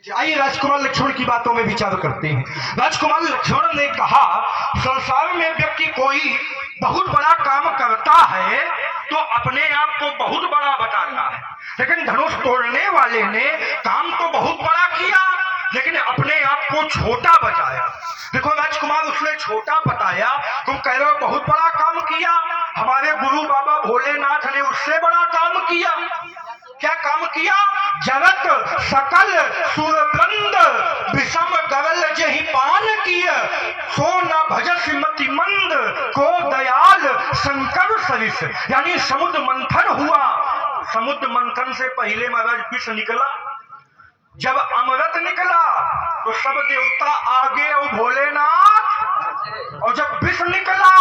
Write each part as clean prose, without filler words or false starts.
आइए राजकुमार लक्ष्मण की बातों में विचार करते हैं। राजकुमार लक्ष्मण ने कहा, संसार में व्यक्ति कोई बहुत बड़ा काम करता है तो अपने आप को बहुत बड़ा बताता है, लेकिन धनुष तोड़ने वाले ने काम तो बहुत बड़ा किया लेकिन अपने आप को छोटा बताया। देखो राजकुमार, उसने छोटा बताया, तुम कह रहे हो बहुत बड़ा काम किया, हमारे गुरु बाबा भोलेनाथ ने उससे बड़ा काम किया। क्या काम किया? जगत सकल सुरबंद विषम गरल जहि पान किय, सो न भजस मति मंद को दयाल शंकर सरिस। यानी समुद्र मंथन हुआ, समुद्र मंथन से पहले महाराज विष निकला, जब अमृत निकला तो सब देवता आगे और भोलेनाथ, और जब विष निकला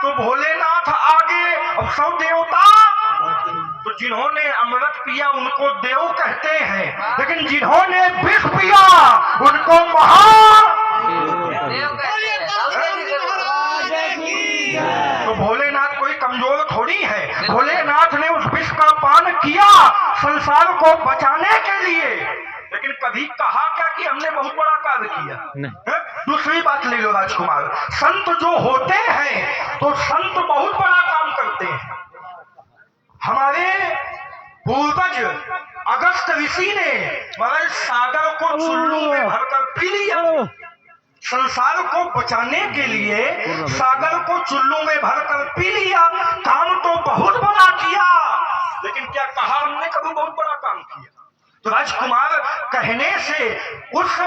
तो भोलेनाथ आगे और सब देवता। तो जिन्होंने अमृत पिया उनको देव कहते हैं, लेकिन जिन्होंने विष पिया उनको तो भोलेनाथ कोई कमजोर थोड़ी है। भोलेनाथ ने उस विष का पान किया संसार को बचाने के लिए, लेकिन कभी कहा क्या कि हमने बहुत बड़ा कार्य किया। दूसरी बात ले लो राजकुमार, संत जो होते हैं तो संत बहुत बड़ा काम करते हैं। हमारे पूर्वज अगस्त ऋषि ने महाराज सागर को चुल्लू में भरकर पी लिया। संसार को बचाने के लिए सागर को चुल्लू में भरकर पी लिया। काम तो बहुत बड़ा किया, लेकिन क्या कहा हमने कभी बहुत बड़ा काम किया? तो राजकुमार कहने से उस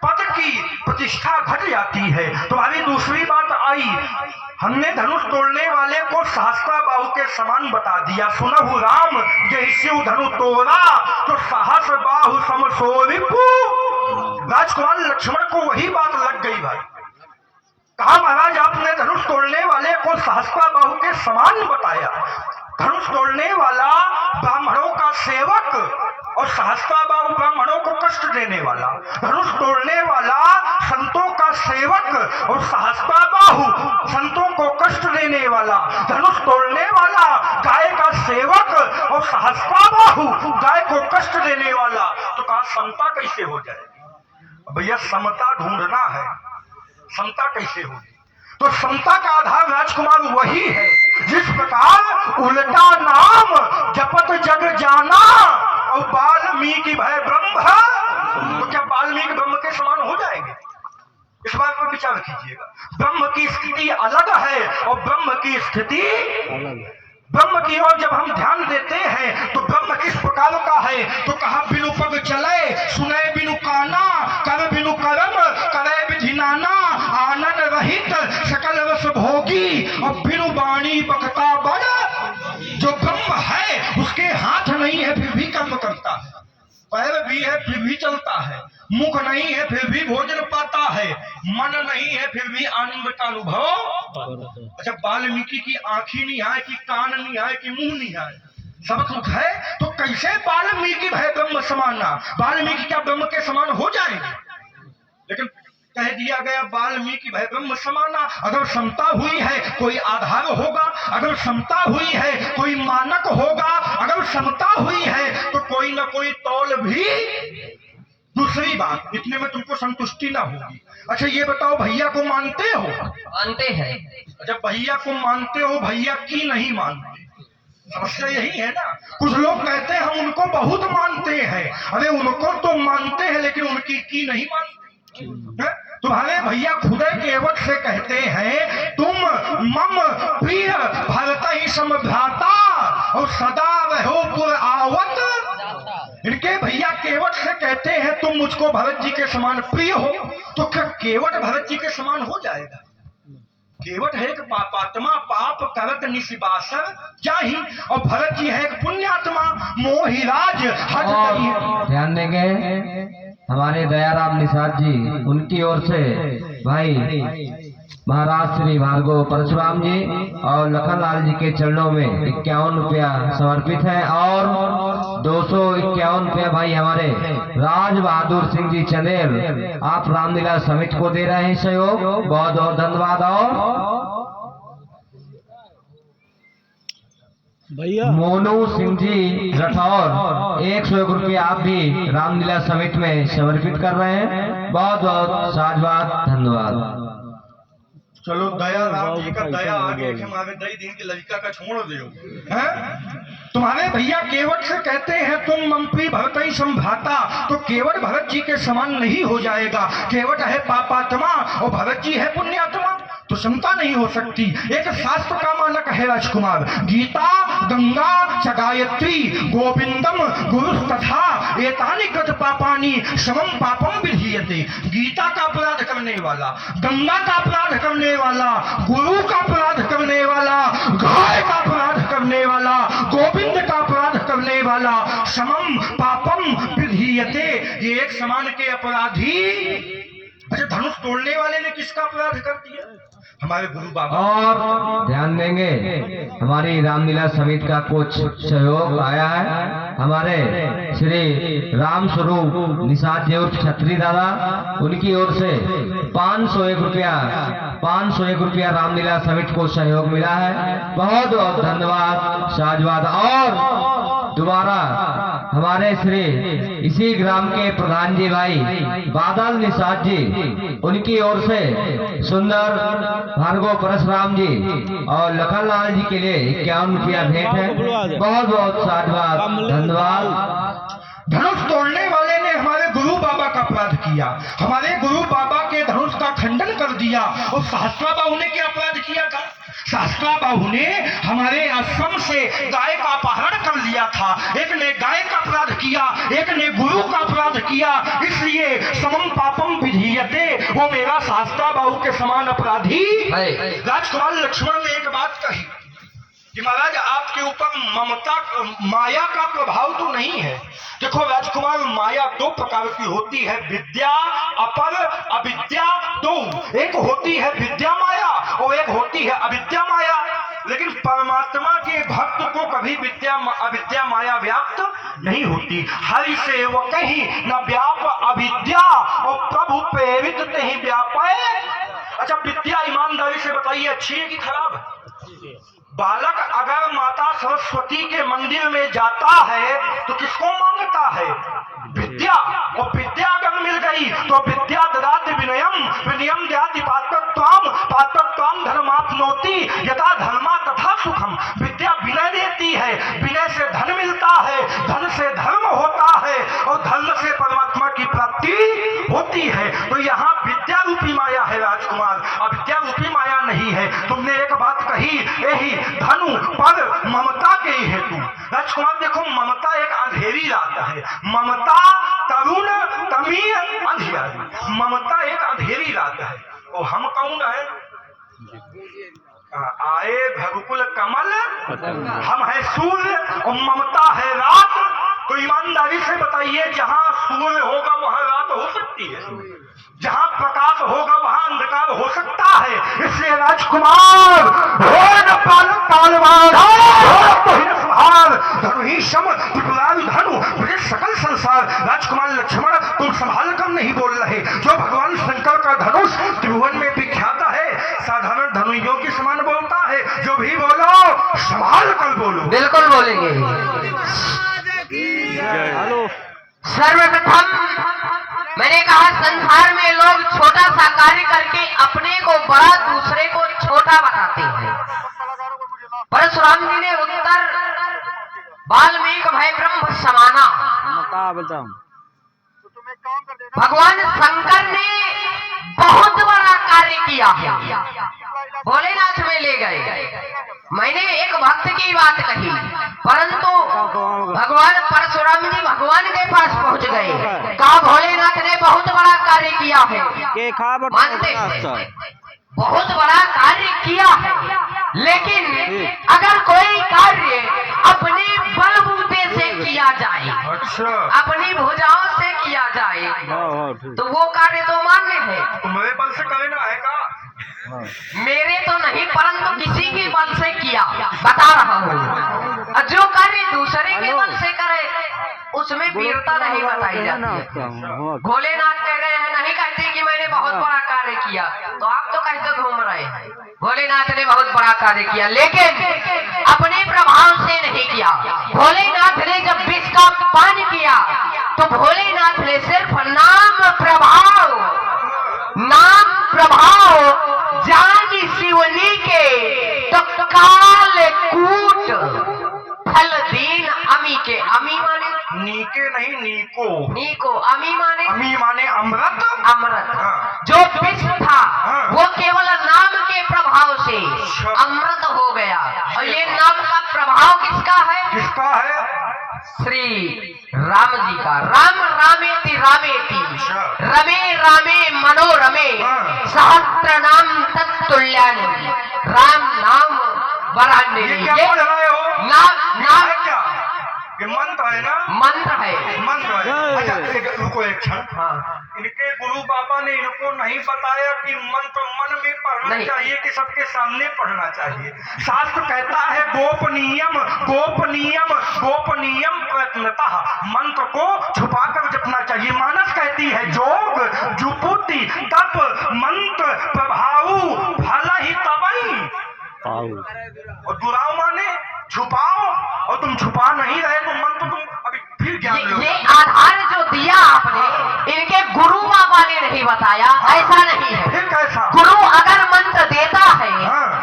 पद की प्रतिष्ठा घट जाती है। तुम्हारी दूसरी बात आई, हमने धनुष तोड़ने वाले को सहस्त्र बाहु के समान बता दिया। सुनहु राम जैसे धनु तोड़ा तो सहस्त्र बाहु सम सोविपु। राजकुमार लक्ष्मण को वही बात लग गई भाई। कहा महाराज आपने धनुष तोड़ने वाले को सहस्त्र बाहु के समान बताया। धनुष तोड़ने वाला ब्राह्मणों का सेवक और सहस्त्राबाहु ब्राह्मणों को कष्ट देने वाला, धनुष तोड़ने वाला संतों का सेवक और सहस्त्राबाहु संतों को कष्ट देने वाला, धनुष तोड़ने वाला गाय का सेवक और सहस्त्राबाहु गाय को कष्ट देने वाला। तो कहा समता कैसे हो जाए? भैया समता ढूंढना है, समता कैसे होगी? तो समता का आधार राजकुमार वही है जिस प्रकार उल्टा नाम जपत जग जाना और वाल्मीकि भय ब्रह्म है। तो क्या वाल्मीकि ब्रह्म के समान हो जाएंगे? इस बात पर विचार कीजिएगा। ब्रह्म की स्थिति अलग है और ब्रह्म की स्थिति ब्रह्म की ओर जब हम ध्यान देते हैं तो ब्रह्म किस प्रकार का है? तो कहा बिनु पग चले, सुने बिनु काना, कर बिनु कर्म, करे विधि नाना, आनंद रहित सकल रस भोगी और बिनु वाणी बकता बड़। जो ब्रह्म है उसके हाथ नहीं है फिर भी कर्म करता है, पैर भी है फिर भी चलता है, मुख नहीं है फिर भी भोजन पाता है, मन नहीं है फिर भी आनंद का अनुभव। अच्छा, वाल्मीकि की आंखी नहीं है कि कान नहीं है कि मुंह नहीं है, सब कुछ है, तो कैसे वाल्मीकि भय ब्रह्म समाना? वाल्मीकि क्या ब्रह्म के समान हो जाएंगे? लेकिन कह दिया गया वाल्मीकि भय ब्रह्म समाना। अगर समता हुई है कोई आधार होगा, अगर समता हुई है कोई मानक होगा, अगर समता हुई है तो कोई ना कोई तौल भी। दूसरी बात, इतने में तुमको संतुष्टि ना होगी। अच्छा ये बताओ, भैया को मानते हो? मानते हैं। अच्छा भैया को मानते हो, भैया की नहीं मानते? समस्या यही है ना। कुछ लोग कहते हैं हम उनको बहुत मानते हैं। अरे उनको तो मानते हैं लेकिन उनकी की नहीं मानते। तुम्हारे भैया खुदा के एवज से कहते हैं तुम मम प्रिय भरत ही समभ्राता और सदा रहो पुर आवत। इनके भैया केवट से कहते हैं तुम मुझको भरत जी के समान प्रिय हो। तो क्या केवट भरत जी के समान हो जाएगा? केवट है एक पापात्मा, पाप करत निशिबासर जाहि, और भरत जी है एक पुण्यात्मा, मोहिराज हट नहीं। ध्यान देंगे हमारे दयाराम निषाद जी, उनकी ओर से भाई महाराज श्री भार्गव परशुराम जी और लखनलाल जी के चरणों में 51 रुपया समर्पित है, और 251 रुपया भाई हमारे राज बहादुर सिंह जी चंदेल आप रामलीला समिति को दे रहे हैं सहयोग। बहुत बहुत धन्यवाद। और मोनू सिंह जी राठौर 101 रुपया आप भी रामलीला समिट में समर्पित कर रहे हैं। बहुत बहुत साधुवाद, धन्यवाद। चलो दया राम जी का दया आगे हमारे दई दिन की लड़का का छोड़ दो हैं? तुम्हारे भैया केवट से कहते हैं तुम मंत्री भरत ही संभ्राता, तो केवट भरत जी के समान नहीं हो जाएगा। केवट है पापात्मा और भरत जी है पुण्यात्मा, तो क्षमता नहीं हो सकती। एक शास्त्र का मानक है राजकुमार, गीता गंगा च गायत्री गोविंदम गुरु तथा एतानि कृत पापानि समम पापम विधीयते। गीता का अपराध करने वाला, गंगा का अपराध करने वाला, गुरु का अपराध करने वाला, गाय का अपराध करने वाला, गोविंद का अपराध करने वाला, समम पापम विधीयते, ये एक समान के अपराधी। अच्छा, धनुष तोड़ने वाले ने किसका अपराध कर दिया? हमारे गुरु बाबा। और ध्यान देंगे हमारी रामलीला समिति का कुछ सहयोग आया है। हमारे श्री राम स्वरूप निषाद जी उर्फ छत्री दादा, उनकी ओर से 501 रुपया रामलीला समिति को सहयोग मिला है। बहुत बहुत धन्यवाद, साधुवाद। और दोबारा हमारे श्री इसी ग्राम के प्रधान जी भाई बादल निषाद जी, उनकी ओर से सुंदर भार्गव परशुराम जी और लखनलाल जी के लिए 51 रुपया भेंट है। बहुत बहुत साधुवाद, धन्यवाद। धनुष तोड़ने वाले ने हमारे गुरु बाबा का अपराध किया, हमारे गुरु बाबा के धनुष का खंडन कर दिया। और सहस्त्रा बाहु ने क्या अपराध किया था? सहस्त्रा बाहु ने हमारे आश्रम से गाय का अपहरण कर लिया था। एक ने गाय का अपराध किया, एक ने गुरु का अपराध किया, इसलिए समम पापम विधीयते, वो मेरा सहस्त्रा बाहु के समान अपराधी। राजकुमार लक्ष्मण ने एक बात कही कि महाराज आपके ऊपर ममता माया का प्रभाव तो नहीं है। देखो राजकुमार, माया दो प्रकार की होती है, विद्या अपर अविद्या दो। एक होती है विद्या माया और एक होती है अविद्या माया। लेकिन परमात्मा के भक्त को कभी विद्या अविद्या माया व्याप्त नहीं होती। हरि सेवक ही न व्याप अविद्या और प्रभु प्रेरित नहीं व्यापे। अच्छा, विद्या ईमानदारी से बताइए अच्छी है कि खराब है? बालक अगर माता सरस्वती के मंदिर में जाता है तो किसको मांगता है? विद्या। और विद्या अगर मिल गई तो विद्या ददाति विनयम विनयम दयाति पात्रत्वम पात्रत्वम धर्माप्नोति यथा धर्मा तथा सुखम। विद्या विनय देती है, विनय से धन मिलता है, धन से धर्म होता है और धर्म से परमात्मा की प्राप्ति होती है। तो यहाँ विद्या रूपी माया है राजकुमार, अविद्या रूपी माया नहीं है। तुमने एक बात कही, यही धनु पर ममता के ही हेतु। राजकुमार देखो, ममता एक अंधेरी रात है, ममता तरुण तमीर अंधियारी। ममता एक अंधेरी रात है। और हम कौन है? आए भगुकुल कमल, हम है सूर्य और ममता है रात। तो ईमानदारी से बताइए, जहां सूर्य होगा वहां रात हो सकती है, जहां प्रकाश होगा वहां अंधकार हो सकता है। इसलिए राजकुमार धनु सकल संसार। राजकुमार लक्ष्मण, तुम संभाल कर नहीं बोल रहे। जो भगवान शंकर का धनुष त्रिभुवन में विख्यात है, साधारण धनुइयों के समान बोलता है। जो भी बोलो संभाल कर बोलो। बिल्कुल बोलेंगे। सर्वप्रथम मैंने कहा, संसार में लोग छोटा सा कार्य करके अपने को बड़ा, दूसरे को छोटा बताते हैं। परशुराम जी ने उत्तर वाल्मीकि भय ब्रह्म समाना। भगवान शंकर ने बहुत बड़ा कार्य किया है, भोलेनाथ में ले गए। मैंने एक भक्त की बात कही, परंतु भगवान परशुराम जी भगवान के पास पहुंच गए। कहा भोलेनाथ ने बहुत बड़ा कार्य किया है, मानते बहुत बड़ा कार्य किया है, लेकिन अगर कोई कार्य अपने बलबूते से किया जाए, अपनी भुजाओं से किया जाए, तो वो कार्य तो मान्य है। तुम्हारे बल से करे ना है का? मेरे तो नहीं, परंतु किसी के बल से किया, बता रहा हूँ। जो कार्य दूसरे के बल से करे उसमें वीरता नहीं बताई जाती है। भोलेनाथ कह रहे हैं, नहीं कहते कि मैंने बहुत बड़ा कार्य किया, तो आप तो कहते घूम रहे हैं। भोलेनाथ ने बहुत बड़ा कार्य किया, लेकिन अपने प्रभाव से नहीं किया। भोलेनाथ ने जब विष का पान किया तो भोलेनाथ ने सिर्फ नाम प्रभाव जानी शिवनी के तो काल कूट फल दीन अमी के। अमी माने नीके नहीं नीको, अमी माने अमृत। अमृत। जो विष था वो केवल नाम के प्रभाव से अमृत हो गया। और ये नाम का प्रभाव किसका है? श्री राम जी का। राम रामेति रामेति रमे रामे मनोरमे सहस्त्र नाम तत्तुल्यानि। राम नाम वरान्य। ये मंत्र है ना? मंत्र है। अच्छा रुको एक क्षण। इनके गुरु बाबा ने इनको नहीं बताया कि मंत्र मन में पढ़ना चाहिए कि सबके सामने पढ़ना चाहिए। शास्त्र कहता है गोपनीयम गोपनीयम गोपनीयम प्रयत्नतः, मंत्र को छुपा कर जपना चाहिए। मानस कहती है जोग जुपुति तप मंत्र प्रभाव फल ही तबई। और दुराव माने छुपाओ, और तुम छुपा नहीं रहे तो मंत्र तुम अभी फिर ज्ञान लो। ये आधार जो दिया आपने, इनके गुरु बाबा ने नहीं बताया, ऐसा नहीं है। फिर कैसा? गुरु अगर मंत्र देता है,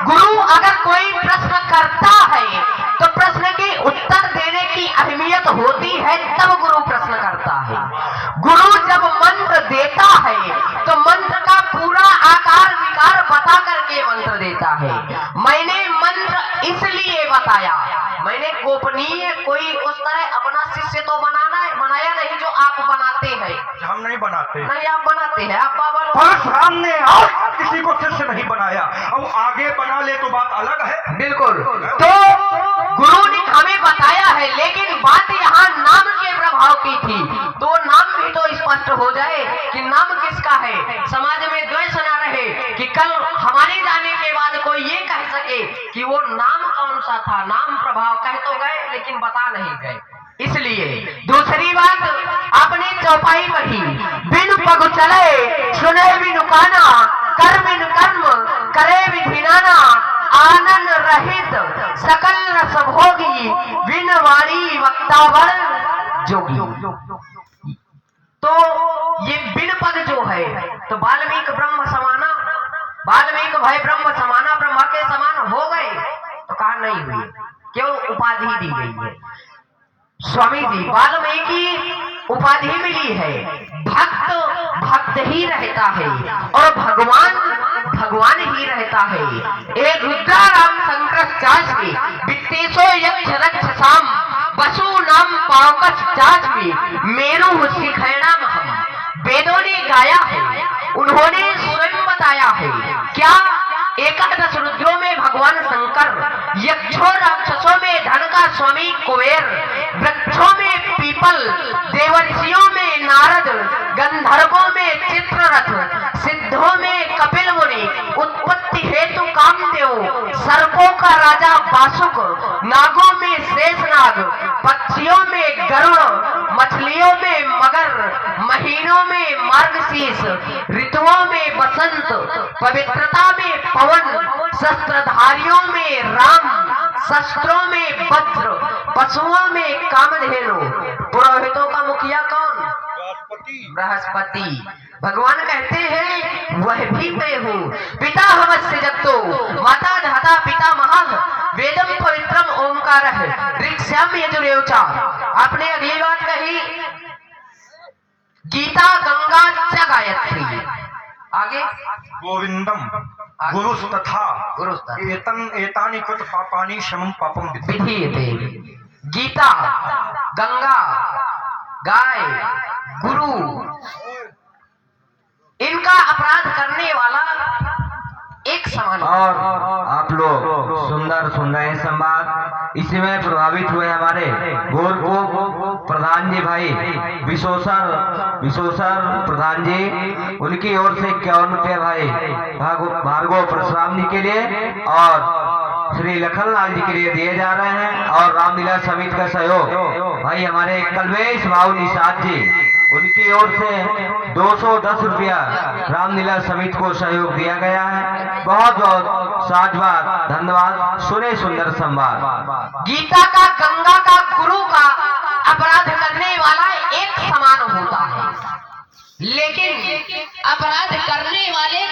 गुरु अगर कोई प्रश्न करता है तो प्रश्न के उत्तर देने की अहमियत होती है, तब गुरु प्रश्न करता है। गुरु जब मंत्र देता है तो मंत्र का पूरा आकार विकार बता करके मंत्र देता है। मैंने मंत्र इसलिए बताया, मैंने गोपनीय कोई उस तरह अपना शिष्य तो बनाया नहीं जो आप बनाते हैं। हम नहीं बनाते। नहीं, आप बनाते हैं। आप बाबा परशुराम ने आज किसी को शिष्य नहीं बनाया, अब आगे बना ले तो बात अलग है। बिल्कुल। तो गुरु ने हमें बताया है, लेकिन बात यहाँ नाम के प्रभाव की थी। तो नाम भी तो स्पष्ट हो जाए कि नाम किसका है, समाज में द्वेष न रहे कि कल हमारे जाने के बाद कोई ये कह सके कि वो नाम कौन सा था। नाम प्रभाव कह तो गए लेकिन बता नहीं गए। इसलिए दूसरी बात आपने चौपाई पढ़ी, बिन पग चले सुने बिनु काना, कर बिन कर्म करे विधि नाना, आनंद रहित सकल रस भोगी, बिन वाणी वक्तावर जोगी। तो ये बिन पद जो है तो वाल्मीकि ब्रह्म समाना, वाल्मीकि भाई ब्रह्म समाना, ब्रह्मा के समान हो गए तो कहा नहीं हुई, क्यों? उपाधि दी गई है। स्वामी जी वाल्मीकि उपाधि मिली है, भक्त भक्त ही रहता है और भगवान भगवान ही रहता है। एक रुद्राराम शंकर चाष्मी वित्तेशो यक्ष रक्ष साम वसु नाम पावकस चाष्मी मेरु शिखैणाम। हम वेदों ने गाया है, उन्होंने स्वयं बताया है। क्या? एकादश रुद्रों में भगवान शंकर, यक्षों राक्षसों में धन का स्वामी कुबेर, वृक्षों में पीपल, देवर्षियों में नारद, गंधर्वों में चित्ररथ, सिद्धों में कपिल मुनि, उत्पत्ति हेतु कामदेव, सर्पों का राजा बासुक, नागों में शेषनाग, पक्षियों में गरुड़, मछलियों में मगर, महीनों में मार्गशीर्ष, ऋतुओं में बसंत, पवित्रता में पवन, शस्त्रधारियों में राम, शस्त्रों में वज्र, पशुओं में कामधेनु, पुरोहितों का मुखिया कौन? बृहस्पति। भगवान कहते हैं वह भी मैं हूँ। पिता हमस्य जगतो माता धाता पिता महः, वेदम पवित्रम ओंकार ऋक्ष्याम यजुरेवचा। आपने अगली बात कही गीता गंगा च गायत्री। आगे गोविंदम गुरुस तथा एतन एतानि कृत पापानि शमं पापम विधीयते। गीता, गंगा, गाय, गुरु, इनका अपराध करने वाला एक समान। और आप लोग सुंदर सुन रहे हैं संवाद, इसी में प्रभावित हुए हमारे गोरखपुर प्रधान जी भाई विशोसर प्रधान जी, उनकी ओर से 51 रुपये भाई भार्गव परशुराम जी के लिए और श्री लखनलाल जी के लिए दिए जा रहे हैं। और रामलीला समिति का सहयोग भाई हमारे कल्वेश भाव निषाद जी उनकी ओर से 210 रुपया रामलीला समिति को सहयोग दिया गया है। बहुत बहुत साधुवाद, धन्यवाद। सुने सुंदर संवाद। गीता का, गंगा का, गुरु का अपराध करने वाला एक समान होता है, लेकिन अपराध करने वाले